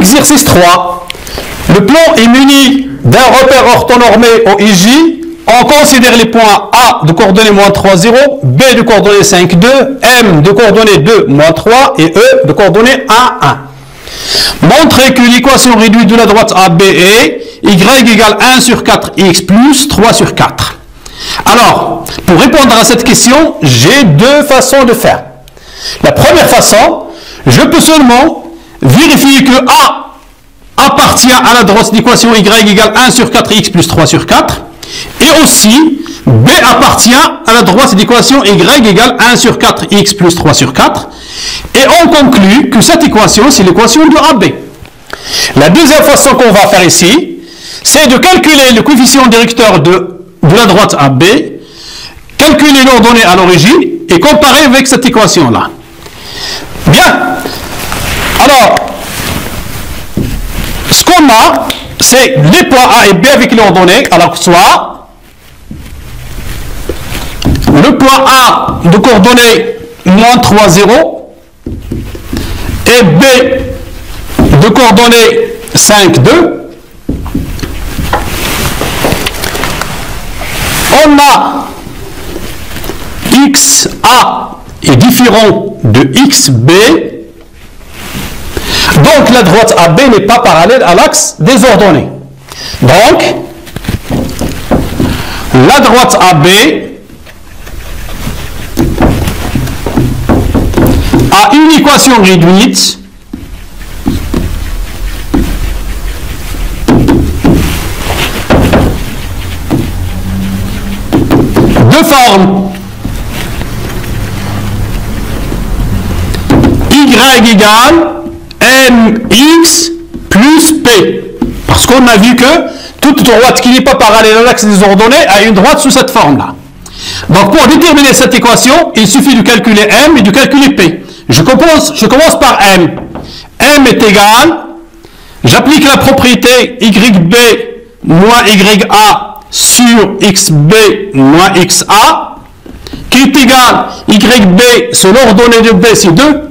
Exercice 3. Le plan est muni d'un repère orthonormé OIJ. On considère les points A de coordonnées moins 3, 0, B de coordonnées 5, 2, M de coordonnées 2, moins 3 et E de coordonnées 1, 1. Montrez que l'équation réduite de la droite AB est Y égale 1 sur 4X plus 3 sur 4. Alors, pour répondre à cette question, j'ai deux façons de faire. La première façon, je peux seulement vérifier que A appartient à la droite d'équation Y égale 1 sur 4X plus 3 sur 4. Et aussi, B appartient à la droite d'équation Y égale 1 sur 4X plus 3 sur 4. Et on conclut que cette équation, c'est l'équation de AB. La deuxième façon qu'on va faire ici, c'est de calculer le coefficient directeur de la droite AB, calculer l'ordonnée à l'origine et comparer avec cette équation-là. Bien. Alors, ce qu'on a, c'est les points A et B avec l'ordonnée. Alors, soit le point A de coordonnées moins 3, 0 et B de coordonnées 5, 2. On a XA est différent de XB. Donc, la droite AB n'est pas parallèle à l'axe des ordonnées. Donc, la droite AB a une équation réduite de forme Y égale MX plus P. Parce qu'on a vu que toute droite qui n'est pas parallèle à l'axe des ordonnées a une droite sous cette forme-là. Donc pour déterminer cette équation, il suffit de calculer M et de calculer P. Je commence par M. M est égal, j'applique la propriété YB moins YA sur XB moins XA, qui est égal YB, c'est l'ordonnée de B, c'est 2,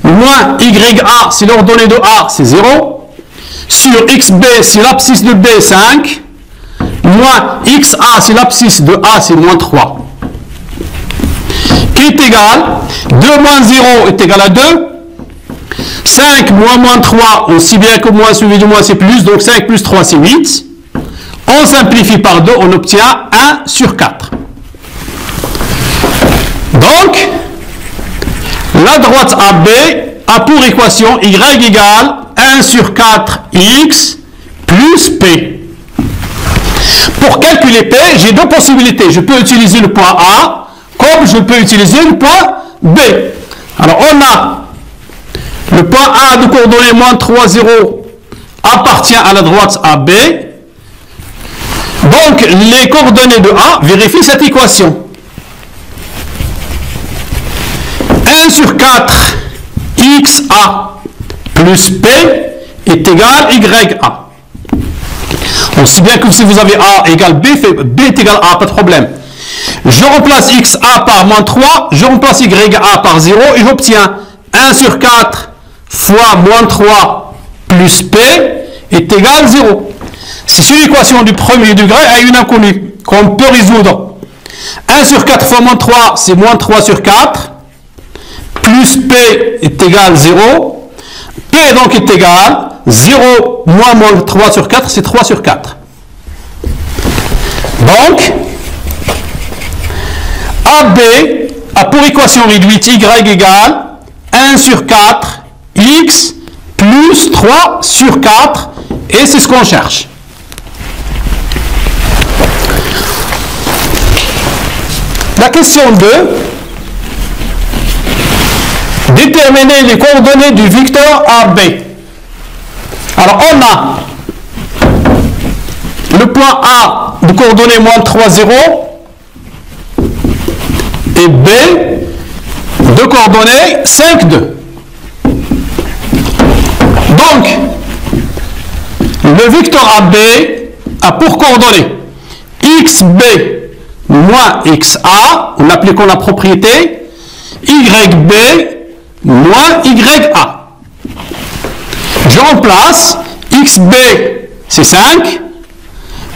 moins YA, c'est l'ordonnée de A, c'est 0, sur XB, c'est l'abscisse de B, 5, moins XA, c'est l'abscisse de A, c'est moins 3. Qui est égal, 2 moins 0 est égal à 2, 5 moins 3, aussi bien que moins suivi de moins c'est plus, donc 5 plus 3 c'est 8. On simplifie par 2, on obtient 1 sur 4. Donc, la droite AB a pour équation Y égale 1 sur 4X plus P. Pour calculer P, j'ai deux possibilités. Je peux utiliser le point A, comme je peux utiliser le point B. Alors, on a le point A de coordonnées moins 3, 0 appartient à la droite AB. Donc, les coordonnées de A vérifient cette équation. 1 sur 4 XA plus P est égal YA. Aussi bien que si vous avez A égale B, B est égal A, pas de problème. Je remplace XA par moins 3, je remplace YA par 0 et j'obtiens 1 sur 4 fois moins 3 plus P est égal 0. C'est une équation du premier degré à une inconnue qu'on peut résoudre. 1 sur 4 fois moins 3, c'est moins 3 sur 4. Plus P est égal 0. P donc est égal 0 moins 3 sur 4, c'est 3 sur 4. Donc, AB a pour équation réduite Y égale 1 sur 4 X plus 3 sur 4. Et c'est ce qu'on cherche. La question 2. Déterminer les coordonnées du vecteur AB. Alors, on a le point A de coordonnées moins 3, 0 et B de coordonnées 5, 2. Donc, le vecteur AB a pour coordonnées XB moins XA, en appliquant la propriété, YB moins YA. Je remplace xb, c'est 5,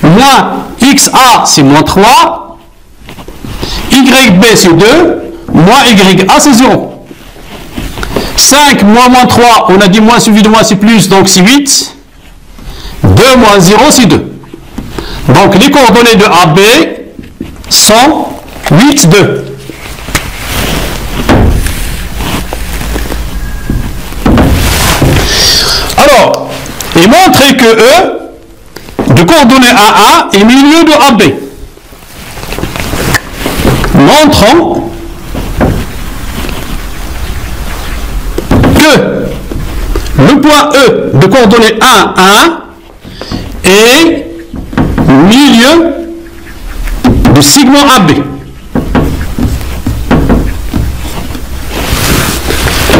moins xa, c'est moins 3, yb, c'est 2, moins ya, c'est 0. 5 moins 3, on a dit moins suivi de moins, c'est plus, donc c'est 8. 2 moins 0, c'est 2. Donc les coordonnées de AB sont 8, 2. Alors, et montrer que E de coordonnées AA est milieu de AB. Montrons que le point E de coordonnées 1, 1 est milieu de segment AB.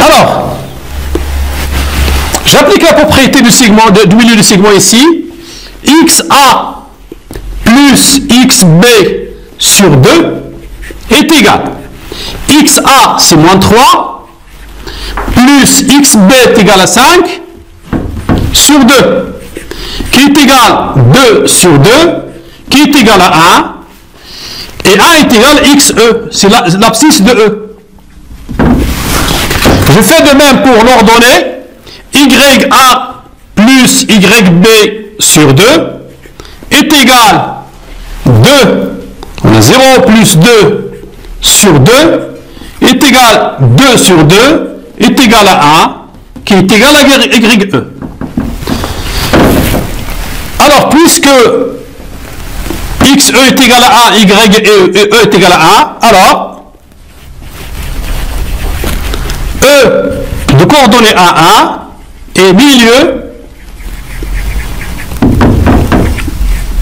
Alors, j'applique la propriété du milieu du segment ici. XA plus XB sur 2 est égal. XA, c'est moins 3, plus XB est égal à 5 sur 2, qui est égal 2 sur 2, qui est égal à 1, et 1 est égal à XE, c'est l'abscisse de E. Je fais de même pour l'ordonnée YA plus YB sur 2 est égal 2, on a 0 plus 2 sur 2 est égal 2 sur 2 est égal à 1 qui est égal à YE. Alors puisque XE est égal à 1, YE est égal à 1, alors E de coordonnées A1 est milieu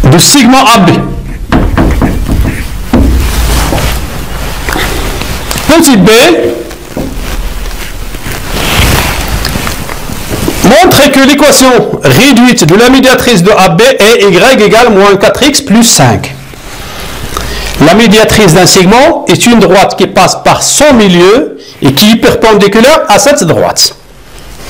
de segment AB. Petit b, montrer que l'équation réduite de la médiatrice de AB est y égale moins 4x plus 5. La médiatrice d'un segment est une droite qui passe par son milieu et qui est perpendiculaire à cette droite.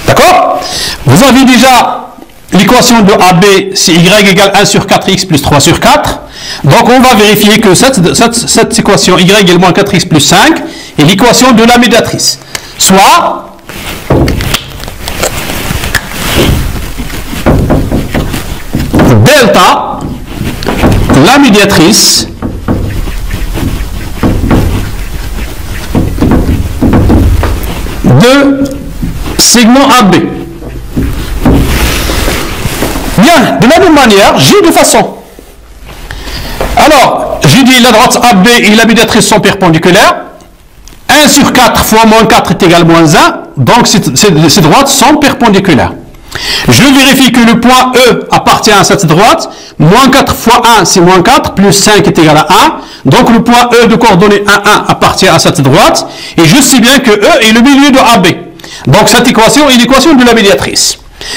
D'accord? Vous avez déjà l'équation de AB, c'est y égale 1 sur 4x plus 3 sur 4. Donc on va vérifier que cette équation y égale moins 4x plus 5 est l'équation de la médiatrice. Soit delta, la médiatrice, de segment AB. Bien, de la même manière, j'ai deux façons. Alors, j'ai dit la droite AB et la médiatrice sont perpendiculaires. 1 sur 4 fois moins 4 est égal à moins 1. Donc, ces droites sont perpendiculaires. Je vérifie que le point E appartient à cette droite. Moins 4 fois 1, c'est moins 4, plus 5 est égal à 1. Donc, le point E de coordonnées 1, 1 appartient à cette droite. Et je sais bien que E est le milieu de AB. Donc, cette équation est l'équation de la médiatrice.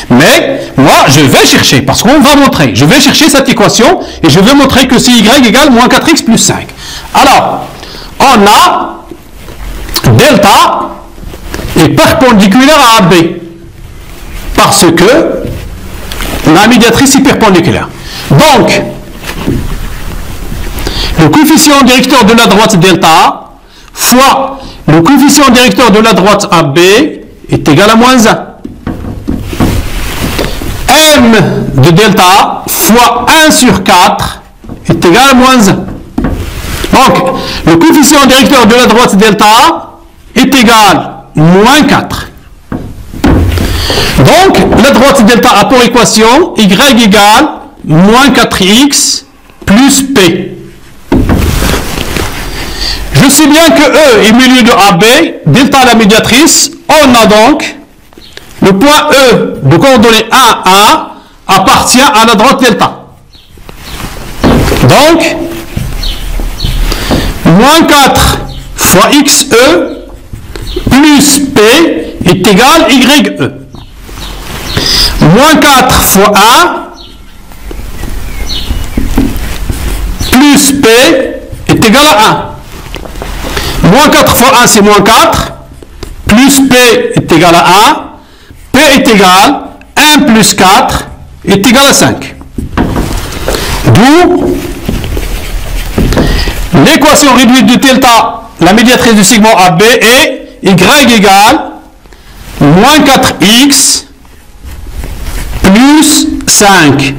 Mais, moi, je vais chercher, parce qu'on va montrer, je vais chercher cette équation, et je vais montrer que c'est y égale moins 4x plus 5. Alors, on a delta est perpendiculaire à AB, parce que la médiatrice est perpendiculaire. Donc, le coefficient directeur de la droite delta fois le coefficient directeur de la droite AB est égal à moins 1. M de delta fois 1 sur 4 est égal à moins 1. Donc, le coefficient directeur de la droite delta est égal à moins 4. Donc, la droite delta a pour équation y égale moins 4x plus p. Je sais bien que E est milieu de AB, delta la médiatrice, on a donc le point E de coordonnées 1, 1 appartient à la droite delta. Donc, moins 4 fois XE plus P est égal à YE. Moins 4 fois 1 plus P est égal à 1. Moins 4 fois 1, c'est moins 4. Plus P est égal à 1. P est égal à 1 plus 4 est égal à 5. D'où l'équation réduite de delta, la médiatrice du segment AB, est y égale moins 4x plus 5.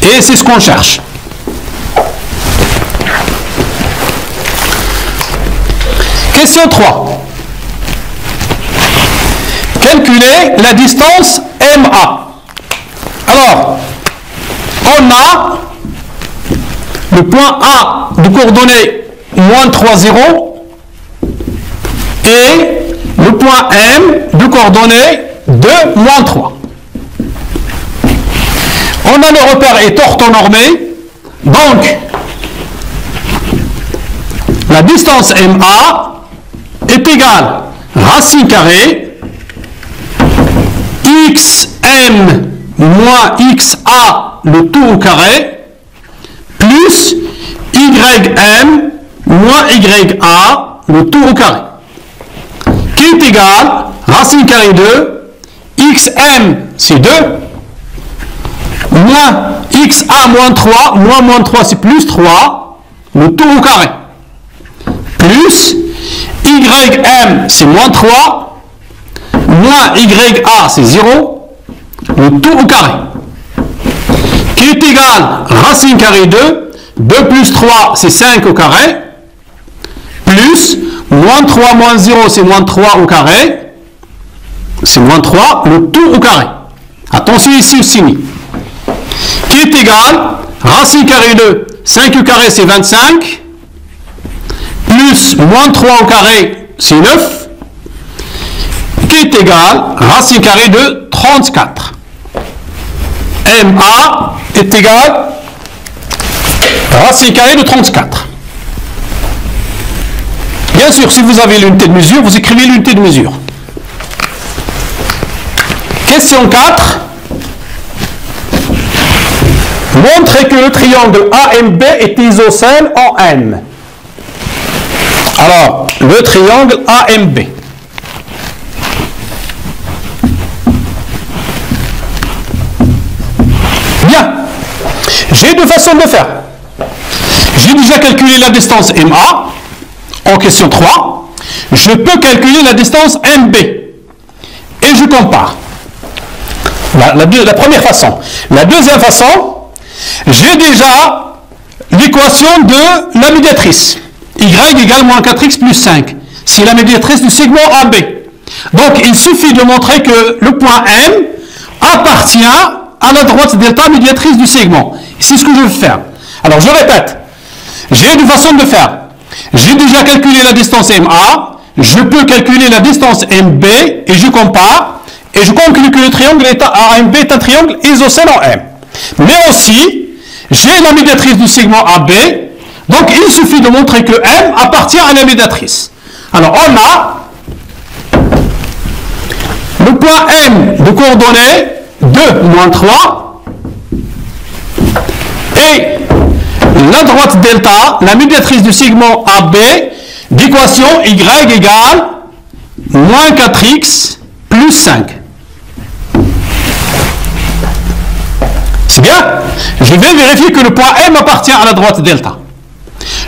Et c'est ce qu'on cherche. Question 3. Calculer la distance MA. Alors, on a le point A de coordonnées moins 3, 0 et le point M de coordonnées 2, moins 3. On a le repère est orthonormé, donc la distance MA est égale racine carrée xm moins xa le tout au carré plus ym moins ya le tout au carré qui est égal racine carrée de xm c'est 2 moins xa moins 3 moins 3 c'est plus 3 le tout au carré plus ym c'est moins 3 moins ya c'est 0 le tout au carré qui est égal racine carrée de 2 plus 3 c'est 5 au carré plus moins 3 moins 0 c'est moins 3 au carré c'est moins 3 le tout au carré. Attention ici au signe qui est égal racine carrée de 5 au carré c'est 25 plus moins 3 au carré c'est 9 qui est égal racine carrée de 34. MA est égal racine carrée de 34. Bien sûr, si vous avez l'unité de mesure, vous écrivez l'unité de mesure. Question 4. Montrez que le triangle AMB est isocèle en M. Alors, le triangle AMB. Bien. J'ai deux façons de faire. J'ai déjà calculé la distance MA en question 3. Je peux calculer la distance MB. Et je compare. La première façon. La deuxième façon, j'ai déjà l'équation de la médiatrice. Y égale moins 4x plus 5. C'est la médiatrice du segment AB. Donc, il suffit de montrer que le point M appartient à la droite delta médiatrice du segment. C'est ce que je veux faire. Alors, je répète. J'ai deux façons de faire. J'ai déjà calculé la distance MA. Je peux calculer la distance MB et je compare. Et je conclus que le triangle AMB est un triangle isocèle en M. Mais aussi, j'ai la médiatrice du segment AB. Donc, il suffit de montrer que M appartient à la médiatrice. Alors, on a le point M de coordonnées 2, moins 3. Et la droite delta, la médiatrice du segment AB, d'équation Y égale moins 4x plus 5. C'est bien. Je vais vérifier que le point M appartient à la droite delta.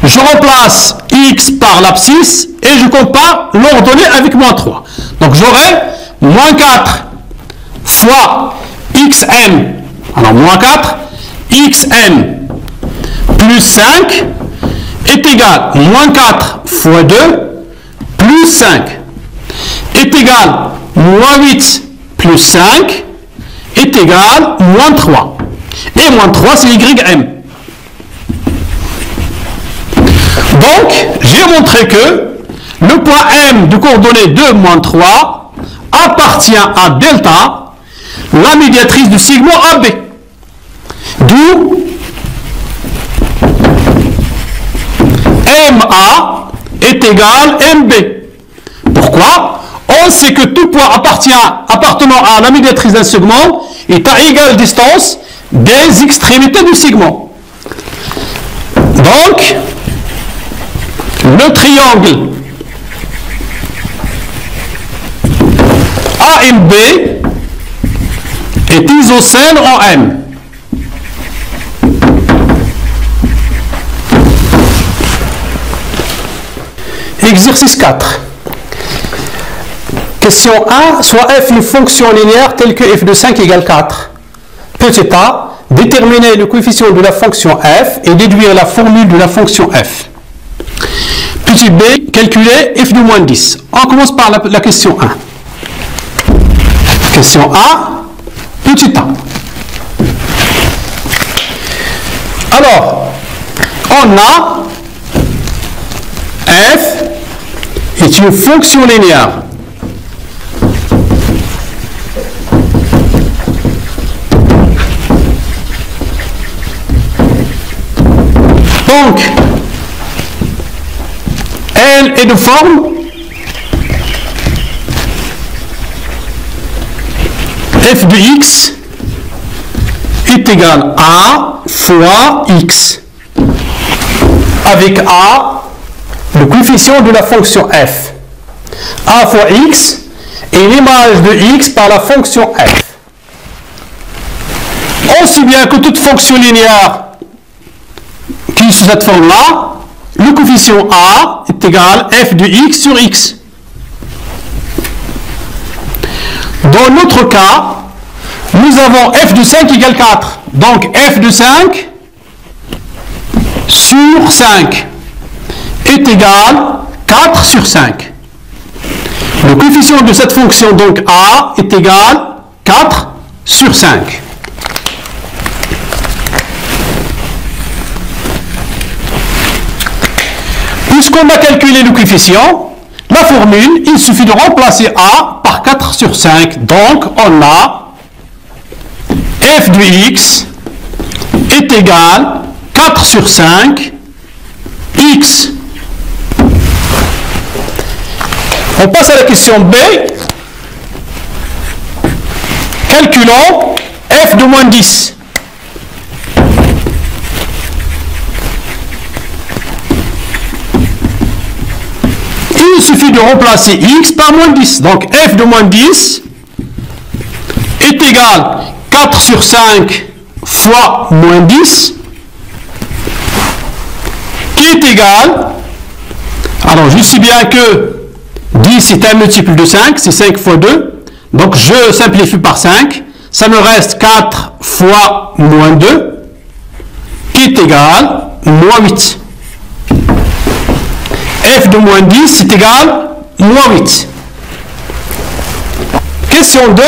Je remplace x par l'abscisse et je compare l'ordonnée avec moins 3. Donc j'aurai moins 4 fois xm, alors moins 4, xm plus 5 est égal à moins 4 fois 2 plus 5 est égal à moins 8 plus 5 est égal à moins 3. Et moins 3 c'est ym. Donc, j'ai montré que le point M de coordonnées 2, moins 3 appartient à delta, la médiatrice du segment AB. D'où MA est égal à MB. Pourquoi? On sait que tout point appartenant à la médiatrice d'un segment est à égale distance des extrémités du segment. Donc, le triangle AMB est isocèle en M. Exercice 4. Question 1. Soit f une fonction linéaire telle que f de 5 égale 4. Petit a. Déterminer le coefficient de la fonction f et déduire la formule de la fonction f. Petit b. Calculer f de moins 10. On commence par la question 1. Question A. Petit a. Alors, on a f est une fonction linéaire. Donc, elle est de forme f de x est égal à fois x, avec a, le coefficient de la fonction f. A fois x est l'image de x par la fonction f. Aussi bien que toute fonction linéaire qui est sous cette forme-là, le coefficient a est égal à f de x sur x. Dans notre cas, nous avons f de 5 égale 4. Donc f de 5 sur 5 est égal 4 sur 5. Le coefficient de cette fonction, donc a, est égal 4 sur 5. Puisqu'on a calculé le coefficient, la formule, il suffit de remplacer a par 4 sur 5. Donc, on a f de x est égal 4 sur 5 x. On passe à la question B. Calculons f de moins 10. Il suffit de remplacer x par moins 10. Donc f de moins 10 est égal 4 sur 5 fois moins 10, qui est égal, alors je sais bien que 10 est un multiple de 5, c'est 5 fois 2, donc je simplifie par 5, ça me reste 4 fois moins 2, qui est égal moins 8. F de moins 10 est égal moins 8. Question 2.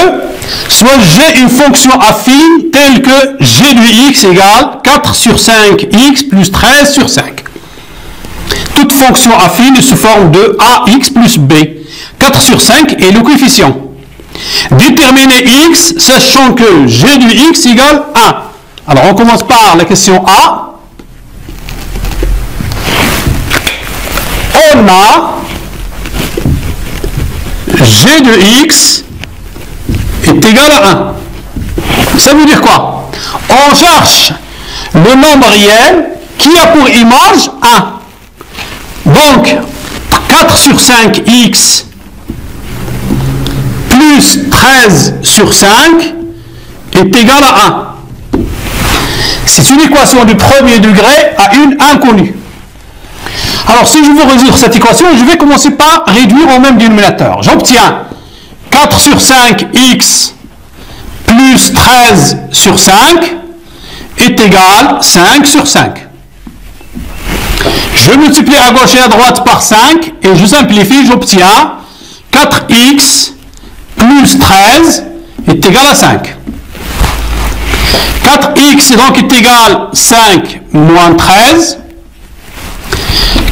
Soit j'ai une fonction affine telle que g de x égale 4 sur 5x plus 13 sur 5. Toute fonction affine est sous forme de ax plus b. 4 sur 5 est le coefficient. Déterminer x, sachant que g de x égale 1. Alors on commence par la question A. On a g de x est égal à 1. Ça veut dire quoi? On cherche le nombre réel qui a pour image 1. Donc, 4 sur 5x plus 13 sur 5 est égal à 1. C'est une équation du premier degré à une inconnue. Alors, si je veux résoudre cette équation, je vais commencer par réduire au même dénominateur. J'obtiens 4 sur 5x plus 13 sur 5 est égal à 5 sur 5. Je multiplie à gauche et à droite par 5 et je simplifie, j'obtiens 4x plus 13 est égal à 5. 4x donc est égal à 5 moins 13.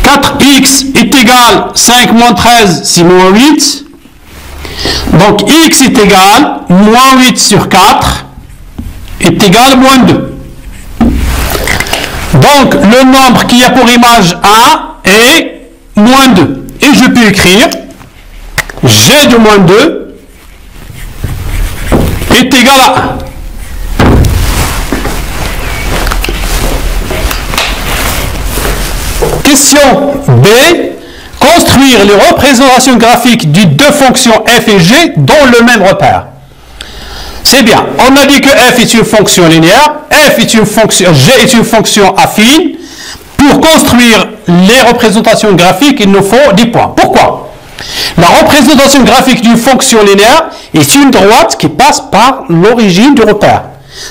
4x est égal à 5 moins 13, c'est moins 8. Donc x est égal à moins 8 sur 4 est égal à moins 2. Donc le nombre qui a pour image 1 est moins 2. Et je peux écrire g de moins 2 est égal à 1. Question B. Construire les représentations graphiques de deux fonctions f et g dans le même repère. C'est bien. On a dit que f est une fonction linéaire, f est une fonction, g est une fonction affine. Pour construire les représentations graphiques, il nous faut 10 points. Pourquoi? La représentation graphique d'une fonction linéaire est une droite qui passe par l'origine du repère.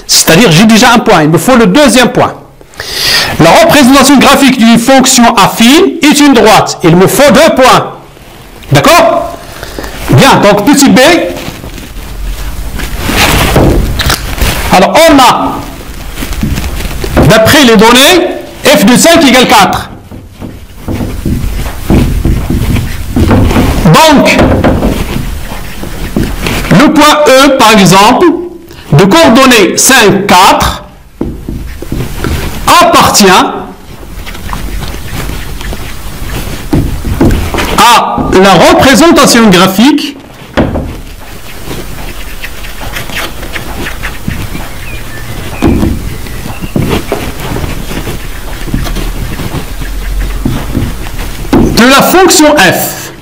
C'est-à-dire, j'ai déjà un point, il me faut le deuxième point. La représentation graphique d'une fonction affine est une droite. Il me faut 2 points. D'accord? Bien, donc petit b. Alors, on a, d'après les données, f de 5 égale 4. Donc, le point E, par exemple, de coordonnées 5, 4, appartient à la représentation graphique de la fonction f.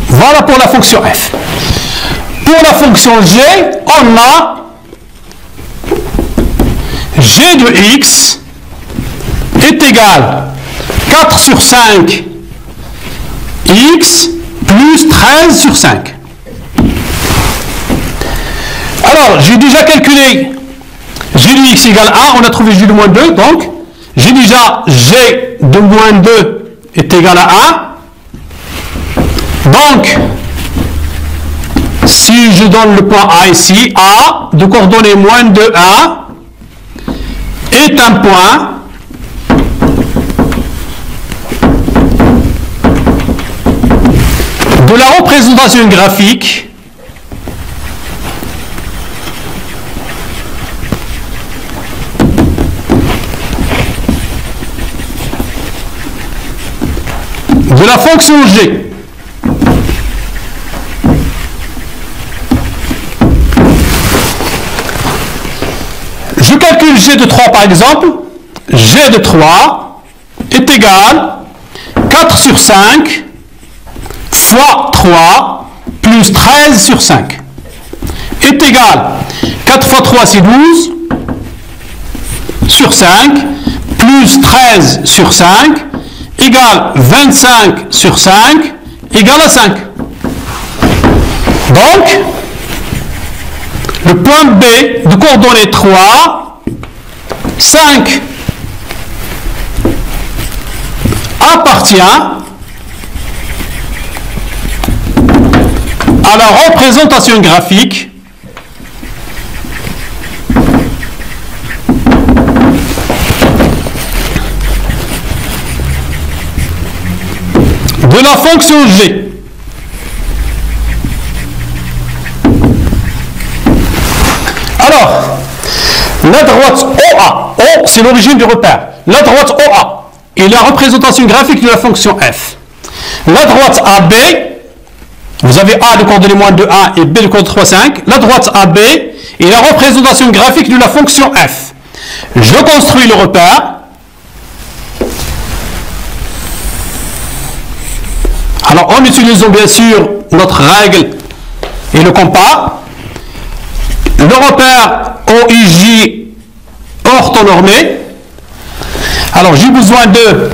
Voilà pour la fonction f. Pour la fonction g, on a g de x est égal 4 sur 5 x plus 13 sur 5. Alors, j'ai déjà calculé g de x égale 1, on a trouvé g de moins 2, donc j'ai déjà g de moins 2 est égal à 1. Donc, si je donne le point A ici, A de coordonnées moins 2, 1 est un point de la représentation graphique de la fonction g. Je calcule g de 3 par exemple. G de 3 est égal 4 sur 5 fois 3 plus 13 sur 5 est égal 4 fois 3 c'est 12 sur 5 plus 13 sur 5 égale 25 sur 5 égale à 5. Donc, le point B de coordonnées 3, 5 appartient à la représentation graphique de la fonction g. Alors, la droite OA, O c'est l'origine du repère, la droite OA est la représentation graphique de la fonction f. La droite AB, vous avez A de coordonnées moins 2, 1 et B de coordonnées 3, 5, la droite AB est la représentation graphique de la fonction f. Je construis le repère. Alors, en utilisant bien sûr notre règle et le compas, le repère OIJ orthonormé. Alors, j'ai besoin de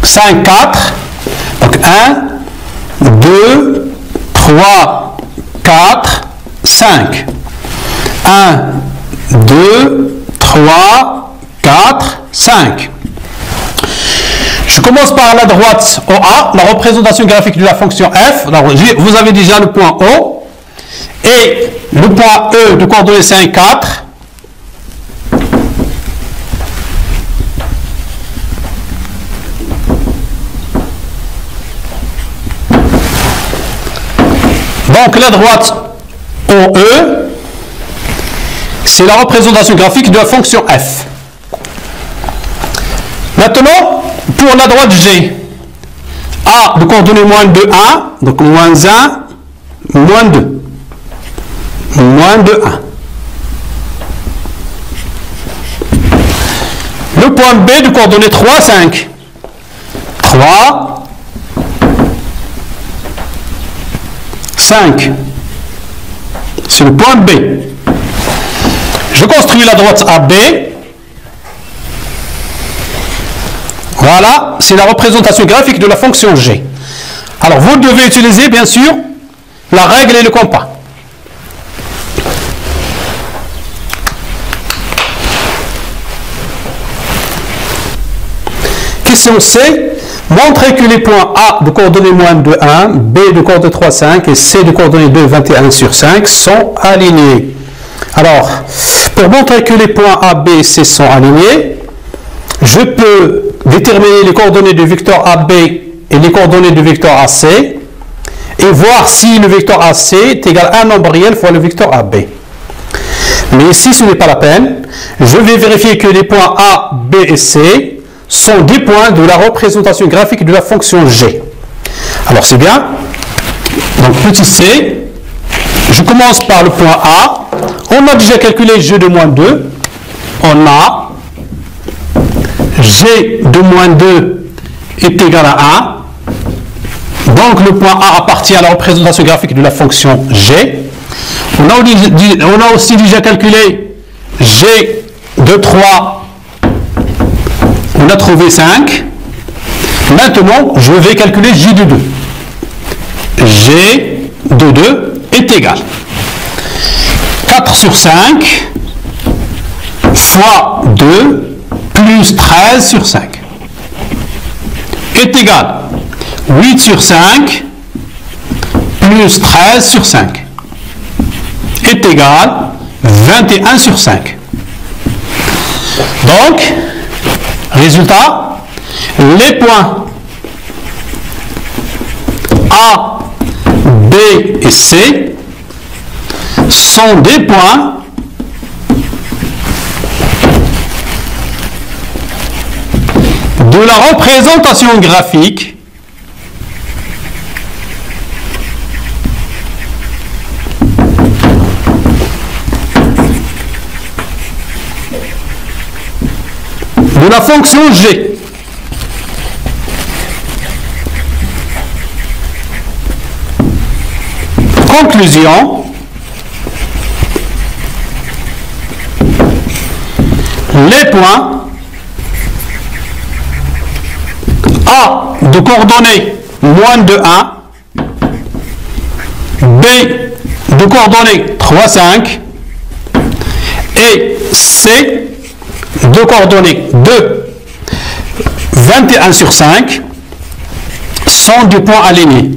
5, 4. Donc, 1, 2, 3, 4, 5. 1, 2, 3, 4, 5. Je commence par la droite OA, la représentation graphique de la fonction f. Alors, vous avez déjà le point O et le point E de coordonnées 5, 4. Donc, la droite OE, c'est la représentation graphique de la fonction f. Maintenant, pour la droite G, A de coordonnées moins 2, 1, donc moins 1, moins 2. Moins 2, 1. Le point B de coordonnées 3, 5. 3, 5. C'est le point B. Je construis la droite AB. Voilà, c'est la représentation graphique de la fonction G. Alors, vous devez utiliser, bien sûr, la règle et le compas. Question C. Montrez que les points A de coordonnées moins 2, 1, B de coordonnées 3, 5 et C de coordonnées 2, 21 sur 5 sont alignés. Alors, pour montrer que les points A, B et C sont alignés, je peux déterminer les coordonnées du vecteur AB et les coordonnées du vecteur AC et voir si le vecteur AC est égal à un nombre réel fois le vecteur AB. Mais ici, ce n'est pas la peine. Je vais vérifier que les points A, B et C sont des points de la représentation graphique de la fonction G. Alors, c'est bien. Donc, petit c, je commence par le point A. On a déjà calculé G de moins 2. On a G de moins 2 est égal à 1. Donc, le point A appartient à la représentation graphique de la fonction G. On a aussi déjà calculé G de 3. On a trouvé 5. Maintenant, je vais calculer J de 2. G de 2 est égal 4 sur 5 fois 2 plus 13 sur 5 est égal 8 sur 5 plus 13 sur 5 est égal 21 sur 5. Donc, résultat, les points A, B et C sont des points de la représentation graphique de la fonction G. Conclusion. Les points A de coordonnées moins de 1, B de coordonnées 3, 5 et C de coordonnées 2, 21 sur 5 sont des points alignés.